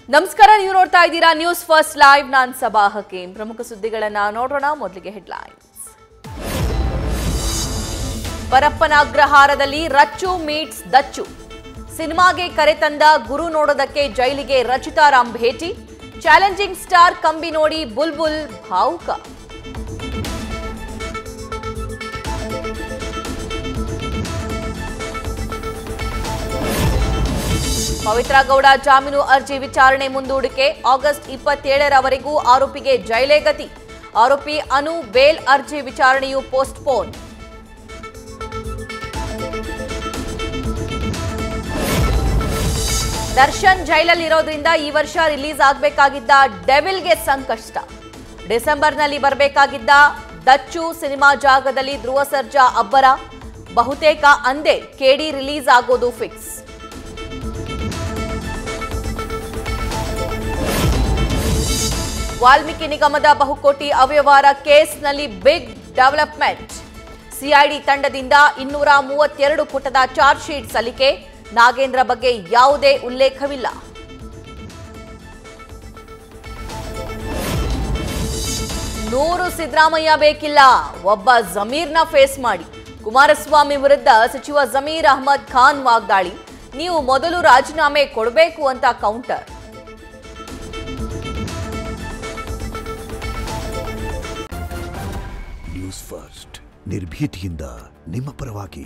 ನಮಸ್ಕಾರ, ನೀವು ನೋಡ್ತಾ ಇದ್ದೀರಾ ನ್ಯೂಸ್ ಫಸ್ಟ್ ಲೈವ್. ನಾನು ಸಬಾ ಹಕೀಂ. ಪ್ರಮುಖ ಸುದ್ದಿಗಳನ್ನ ನೋಡೋಣ. ಮೊದಲಿಗೆ ಹೆಡ್ಲೈನ್ಸ್. ಪರಪ್ಪನ ಅಗ್ರಹಾರದಲ್ಲಿ ರಚ್ಚು ಮೀಟ್ಸ್ ದಚ್ಚು. ಸಿನಿಮಾಗೆ ಕರೆತಂದ ಗುರು ನೋಡೋದಕ್ಕೆ ಜೈಲಿಗೆ ರಚಿತಾರಾಮ್ ಭೇಟಿ. ಚಾಲೆಂಜಿಂಗ್ ಸ್ಟಾರ್ ಕಂಬಿ ನೋಡಿ ಬುಲ್ಬುಲ್ ಭಾವುಕ. ಪವಿತ್ರ ಗೌಡ ಜಾಮೀನು ಅರ್ಜಿ ವಿಚಾರಣೆ ಮುಂದೂಡಿಕೆ. ಆಗಸ್ಟ್ 27ರವರೆಗೂ ಆರೋಪಿಗೆ ಜೈಲೇ ಗತಿ. ಆರೋಪಿ ಅನು ಬೇಲ್ ಅರ್ಜಿ ವಿಚಾರಣೆಯು ಪೋಸ್ಟ್ಪೋನ್. ದರ್ಶನ್ ಜೈಲಲ್ಲಿರೋದ್ರಿಂದ ಈ ವರ್ಷ ರಿಲೀಸ್ ಆಗಬೇಕಾಗಿದ್ದ ಡೆವಿಲ್ಗೆ ಸಂಕಷ್ಟ. ಡಿಸೆಂಬರ್ನಲ್ಲಿ ಬರಬೇಕಾಗಿದ್ದ ದಚ್ಚು ಸಿನಿಮಾ ಜಾಗದಲ್ಲಿ ಧ್ರುವ ಸರ್ಜಾ ಅಬ್ಬರ. ಬಹುತೇಕ ಅಂದೇ ಕೆಡಿ ರಿಲೀಸ್ ಆಗೋದು ಫಿಕ್ಸ್. ವಾಲ್ಮೀಕಿ ನಿಗಮದ ಬಹುಕೋಟಿ ಅವ್ಯವಹಾರ ಕೇಸ್ನಲ್ಲಿ ಬಿಗ್ ಡೆವಲಪ್ಮೆಂಟ್. ಸಿಐಡಿ ತಂಡದಿಂದ 232 ಪುಟದ ಚಾರ್ಜ್ ಶೀಟ್ ಸಲ್ಲಿಕೆ. ನಾಗೇಂದ್ರ ಬಗ್ಗೆ ಯಾವುದೇ ಉಲ್ಲೇಖವಿಲ್ಲ. ನೂರು ಸಿದ್ದರಾಮಯ್ಯ ಬೇಕಿಲ್ಲ, ಒಬ್ಬ ಜಮೀರ್ನ ಫೇಸ್ ಮಾಡಿ. ಕುಮಾರಸ್ವಾಮಿ ವಿರುದ್ಧ ಸಚಿವ ಜಮೀರ್ ಅಹ್ಮದ್ ಖಾನ್ ವಾಗ್ದಾಳಿ. ನೀವು ಮೊದಲು ರಾಜೀನಾಮೆ ಕೊಡಬೇಕು ಅಂತ ಕೌಂಟರ್. ನ್ಯೂಸ್ ಫಸ್ಟ್ ನಿರ್ಭೀತಿಯಿಂದ ನಿಮ್ಮ ಪರವಾಗಿ.